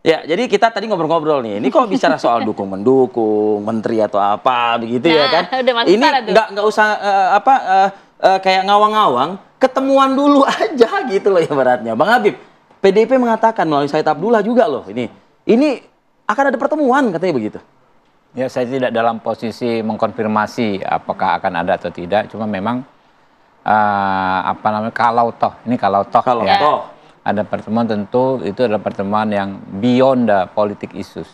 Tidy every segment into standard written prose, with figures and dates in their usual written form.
Ya, jadi kita tadi ngobrol-ngobrol nih. Ini kok bicara soal dukung-mendukung, menteri atau apa begitu ya kan? Udah masuk Ini sana tuh. nggak usah kayak ngawang-ngawang, ketemuan dulu aja gitu loh ya baratnya. Bang Habib, PDIP mengatakan melalui Said Abdullah juga loh ini akan ada pertemuan katanya begitu. Ya, saya tidak dalam posisi mengkonfirmasi apakah akan ada atau tidak. Cuma memang kalau toh ada pertemuan, tentu itu adalah pertemuan yang beyond the politic issues,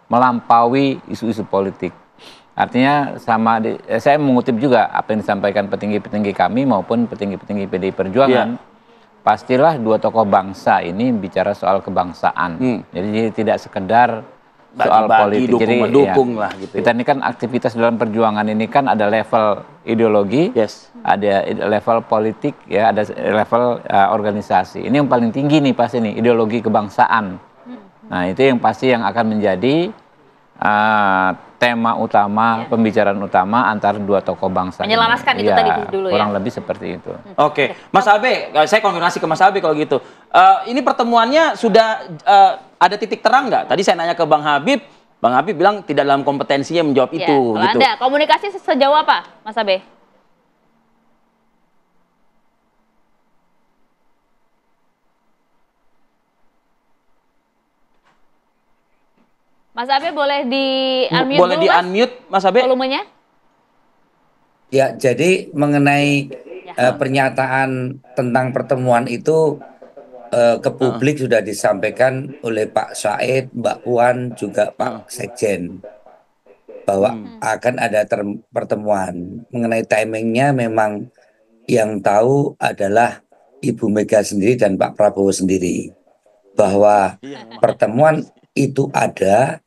melampaui isu-isu politik. Artinya saya mengutip juga apa yang disampaikan petinggi-petinggi kami maupun petinggi-petinggi PDI Perjuangan. Pastilah dua tokoh bangsa ini bicara soal kebangsaan. Jadi tidak sekedar soal politik. Jadi mendukung lah gitu. Kita ini kan aktivitas dalam perjuangan ini kan ada level ideologi, ada level politik, ya, ada level organisasi. Ini yang paling tinggi nih pasti nih, ideologi kebangsaan. Nah, itu yang pasti yang akan menjadi tema utama, pembicaraan utama antara dua tokoh bangsa. Menyelaraskan itu tadi dulu kurang lebih seperti itu. Oke, Mas Abe, saya konfirmasi ke Mas Abe kalau gitu. Ini pertemuannya sudah ada titik terang nggak? Tadi saya nanya ke Bang Habib bilang tidak dalam kompetensinya menjawab itu. Kalau gitu. Anda, komunikasi sejauh apa, Mas Abe? Mas Abe boleh di-unmute boleh dulu, di-unmute, Mas Abe? Volumenya? Ya, jadi mengenai pernyataan tentang pertemuan itu ke publik sudah disampaikan oleh Pak Said, Mbak Puan, juga Pak Sekjen bahwa akan ada pertemuan. Mengenai timingnya memang yang tahu adalah Ibu Mega sendiri dan Pak Prabowo sendiri. Bahwa pertemuan itu ada,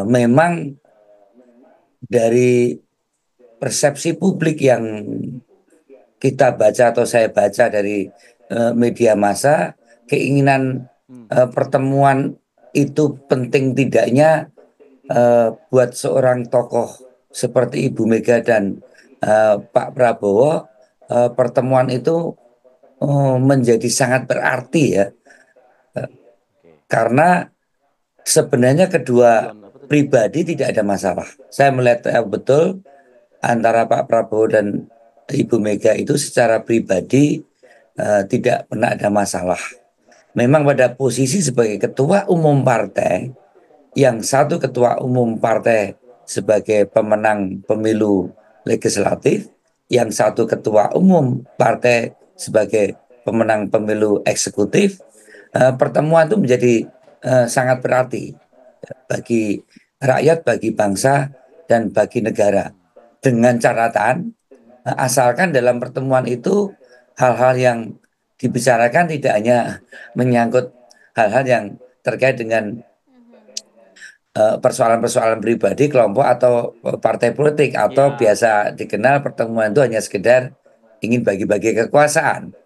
memang dari persepsi publik yang kita baca atau saya baca dari media massa, keinginan pertemuan itu penting tidaknya buat seorang tokoh seperti Ibu Mega dan Pak Prabowo, pertemuan itu menjadi sangat berarti ya, karena sebenarnya kedua pribadi tidak ada masalah. Saya melihat betul antara Pak Prabowo dan Ibu Mega itu secara pribadi tidak pernah ada masalah. Memang pada posisi sebagai ketua umum partai, yang satu ketua umum partai sebagai pemenang pemilu legislatif, yang satu ketua umum partai sebagai pemenang pemilu eksekutif, pertemuan itu menjadi sangat berarti bagi rakyat, bagi bangsa, dan bagi negara. Dengan catatan, asalkan dalam pertemuan itu hal-hal yang dibicarakan tidak hanya menyangkut hal-hal yang terkait dengan persoalan-persoalan pribadi, kelompok, atau partai politik, atau biasa dikenal pertemuan itu hanya sekedar ingin bagi-bagi kekuasaan.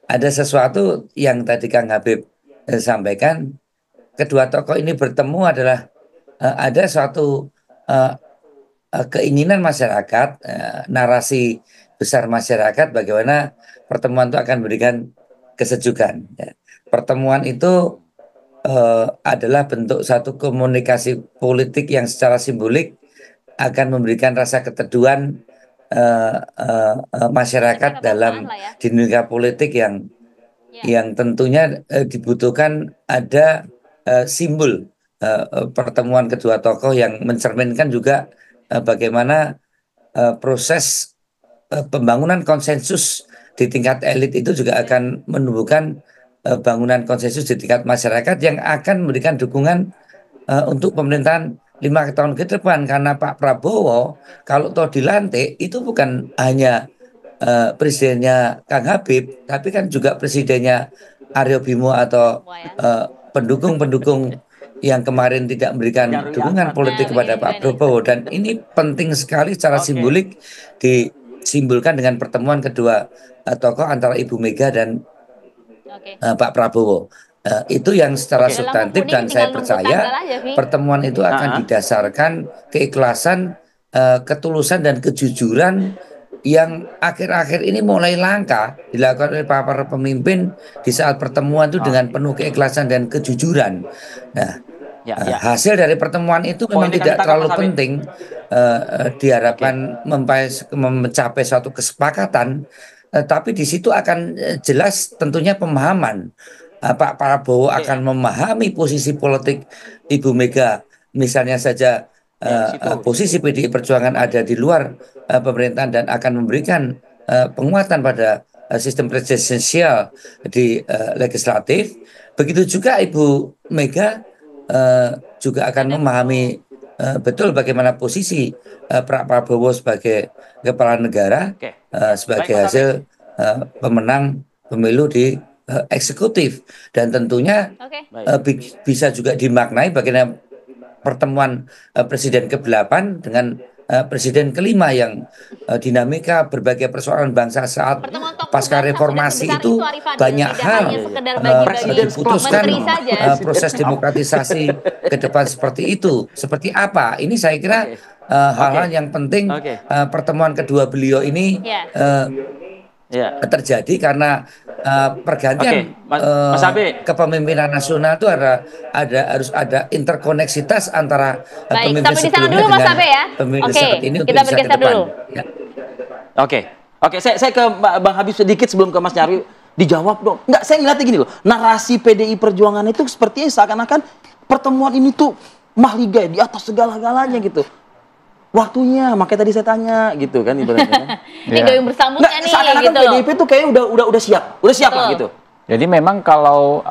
Ada sesuatu yang tadi Kang Habib sampaikan, kedua tokoh ini bertemu adalah ada suatu keinginan masyarakat, narasi besar masyarakat bagaimana pertemuan itu akan memberikan kesejukan. Pertemuan itu adalah bentuk satu komunikasi politik yang secara simbolik akan memberikan rasa keteduhan masyarakat dalam dinamika politik yang tentunya dibutuhkan ada simbol pertemuan kedua tokoh yang mencerminkan juga bagaimana proses pembangunan konsensus di tingkat elit itu juga akan menumbuhkan bangunan konsensus di tingkat masyarakat yang akan memberikan dukungan untuk pemerintahan 5 tahun ke depan. Karena Pak Prabowo kalau toh dilantik itu bukan hanya presidennya Kang Habib, tapi kan juga presidennya Aryo Bimo atau pendukung-pendukung yang kemarin tidak memberikan dukungan politik kepada Pak Prabowo. Dan ini penting sekali secara simbolik disimbolkan dengan pertemuan kedua tokoh antara Ibu Mega dan Pak Prabowo. Itu yang secara substantif, dan saya percaya pertemuan itu akan didasarkan keikhlasan, ketulusan, dan kejujuran yang akhir-akhir ini mulai langka dilakukan oleh para pemimpin di saat pertemuan itu dengan penuh keikhlasan dan kejujuran. Nah, hasil dari pertemuan itu memang tidak terlalu penting, diharapkan mencapai suatu kesepakatan, tapi di situ akan jelas tentunya pemahaman. Pak Prabowo akan memahami posisi politik Ibu Mega, misalnya saja posisi PDI Perjuangan ada di luar pemerintahan dan akan memberikan penguatan pada sistem presidensial di legislatif. Begitu juga Ibu Mega juga akan memahami betul bagaimana posisi Pak Prabowo sebagai kepala negara, sebagai hasil pemenang pemilu di eksekutif, dan tentunya bisa juga dimaknai bagaimana pertemuan Presiden ke-8 dengan Presiden ke-5 yang dinamika berbagai persoalan bangsa saat pasca reformasi itu banyak hal diputuskan proses demokratisasi ke depan seperti itu. Seperti apa? Ini saya kira hal-hal yang penting pertemuan kedua beliau ini terjadi karena pergantian Mas Abe, kepemimpinan nasional itu harus ada interkoneksitas antara pemimpin sampai di sana dulu Mas Abe ya. Seperti ini kita bergeser dulu. Ya. Oke, saya ke Bang Habib sedikit sebelum ke Mas Nyarwi. Dijawab dong. Enggak, saya ngeliatnya gini loh. Narasi PDI Perjuangan itu sepertinya seakan-akan pertemuan ini tuh mahligai di atas segala-galanya gitu. Waktunya, makanya tadi saya tanya gitu kan ibaratnya. Ini gayung bersambutnya nih seakan-akan gitu. PDIP tuh kayaknya udah siap lah gitu. Jadi memang kalau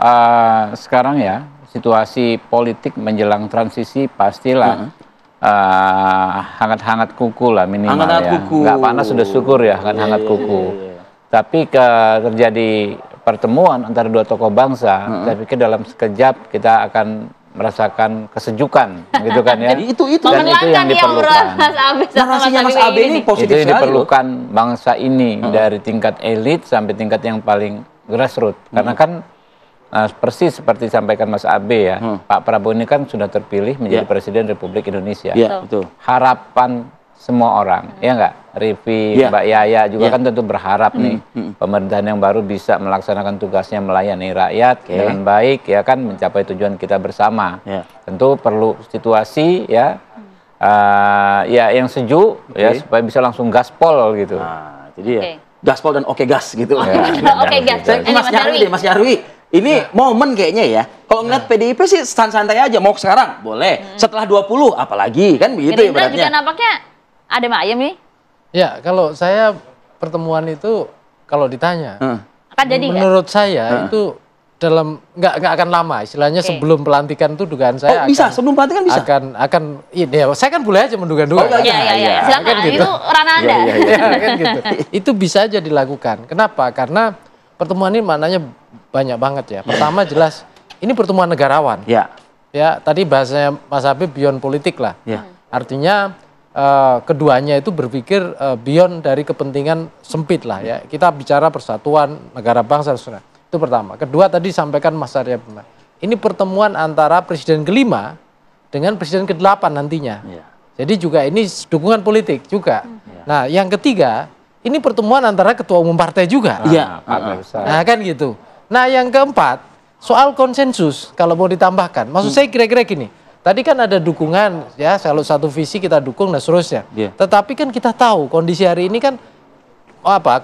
sekarang ya situasi politik menjelang transisi pastilah hangat-hangat kuku lah minimal. Hangat-hangat kuku. Nggak panas sudah syukur ya, hangat-hangat kuku. Tapi terjadi pertemuan antara dua tokoh bangsa, saya pikir dalam sekejap kita akan merasakan kesejukan, gitu kan ya. Jadi itu dan itu yang diperlukan. Narasinya Mas Abe ini positif itu yang diperlukan bangsa ini dari tingkat elit sampai tingkat yang paling grassroots. Karena kan persis seperti disampaikan Mas Abe ya, Pak Prabowo ini kan sudah terpilih menjadi Presiden Republik Indonesia. Betul. Harapan semua orang, ya enggak? Rivi, Mbak Yaya juga kan tentu berharap nih pemerintahan yang baru bisa melaksanakan tugasnya melayani rakyat dengan baik, ya kan, mencapai tujuan kita bersama. Tentu perlu situasi ya yang sejuk ya supaya bisa langsung gaspol gitu. Nah, jadi gaspol dan oke gas gitu. Oke gas. Saya Mas Nyarwi. Ini momen kayaknya ya. Kalau ngeliat PDIP sih santai aja, mau sekarang boleh. Setelah 20 apalagi kan begitu ya beratnya. Juga nampaknya ada ayam nih. Ya, kalau saya pertemuan itu kalau ditanya, akan jadi menurut saya itu dalam nggak akan lama, istilahnya sebelum pelantikan itu dugaan saya sebelum pelantikan bisa akan ini ya, saya kan boleh aja menduga-duga. Iya. Silakan kan gitu. Itu ranah Anda. Kan gitu. Itu bisa aja dilakukan. Kenapa? Karena pertemuan ini maknanya banyak banget ya. Pertama jelas ini pertemuan negarawan. Ya, tadi bahasanya Mas Habib beyond politik lah. Artinya keduanya itu berpikir beyond dari kepentingan sempit lah ya. Kita bicara persatuan negara bangsa. Itu pertama. Kedua tadi sampaikan Mas Arya Bima. Ini pertemuan antara Presiden ke-5 dengan Presiden ke-8 nantinya. Jadi juga ini dukungan politik juga. Nah, yang ketiga, ini pertemuan antara ketua umum partai juga. Nah, kan gitu. Nah, yang keempat, soal konsensus kalau mau ditambahkan. Maksud saya kira-kira gini. Tadi kan ada dukungan ya, kalau satu visi kita dukung dan seterusnya. Tetapi kan kita tahu kondisi hari ini kan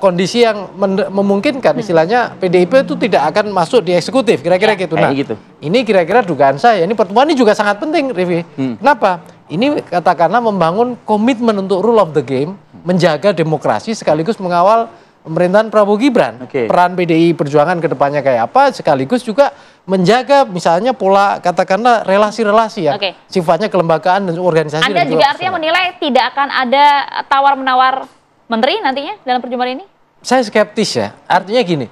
kondisi yang memungkinkan istilahnya PDIP itu tidak akan masuk di eksekutif kira-kira gitu. Nah, ini kira-kira dugaan saya. Ini pertemuan ini juga sangat penting, Rivi. Kenapa? Ini katakanlah membangun komitmen untuk rule of the game, menjaga demokrasi sekaligus mengawal pemerintahan Prabowo Gibran. Peran PDI Perjuangan ke depannya kayak apa, sekaligus juga menjaga misalnya pola katakanlah relasi-relasi yang sifatnya kelembagaan dan organisasi. Anda dan juga artinya menilai tidak akan ada tawar-menawar menteri nantinya dalam perjumpaan ini? Saya skeptis ya, artinya gini,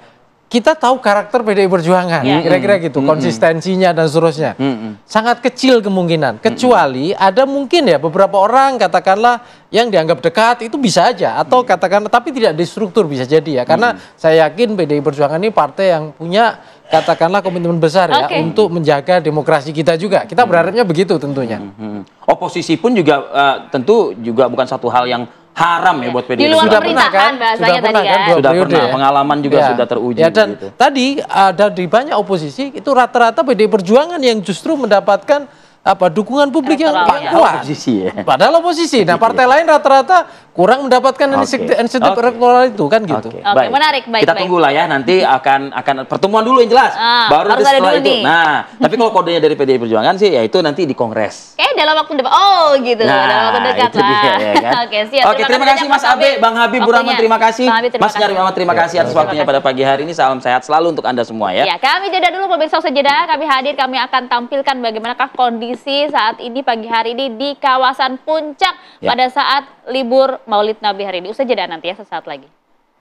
kita tahu karakter PDI Perjuangan, kira-kira gitu, konsistensinya dan seterusnya. Sangat kecil kemungkinan, kecuali ada mungkin ya beberapa orang katakanlah yang dianggap dekat itu bisa aja, atau katakanlah tapi tidak distruktur bisa jadi ya, karena saya yakin PDI Perjuangan ini partai yang punya katakanlah komitmen besar ya untuk menjaga demokrasi kita juga. Kita berharapnya begitu tentunya. Oposisi pun juga tentu juga bukan satu hal yang haram ya buat PDIP. Di luar Sudah pemerintahan pernah kan? bahasanya Sudah tadi pernah kan? kan. Sudah periode pernah, ya. pengalaman juga Ya. sudah teruji. Ya, dan gitu. tadi ada di banyak oposisi itu rata-rata PDI Perjuangan yang justru mendapatkan dukungan publik yang Elektoral, ya. kuat. Oposisi ya. Padahal oposisi. Nah, partai lain rata-rata kurang mendapatkan insentif elektoral itu kan gitu. Oke, Oke, menarik, baik, Kita baik. tunggu lah ya, nanti akan pertemuan dulu yang jelas. Baru harus nanti ada setelah dulu itu. nih. Nah, tapi kalau kodenya dari PDI Perjuangan sih, ya itu nanti di Kongres. Dalam waktu dekat. Oh gitu, dalam waktu dekat itu lah. dia, ya kan? Oke, siap. Oke, terima kasih Mas Abe, Bang Habib Burahman, terima kasih. Bang Habib, terima Mas Nyarwi Ahmad, terima kasih atas Terima waktunya kasih. pada pagi hari ini. Salam sehat selalu untuk Anda semua ya. Ya, kami jeda dulu pemirsa, usai jeda kami hadir, kami akan tampilkan bagaimanakah kondisi saat ini pagi hari ini di kawasan Puncak pada saat libur Maulid Nabi hari ini. Usai jeda nanti ya, sesaat lagi.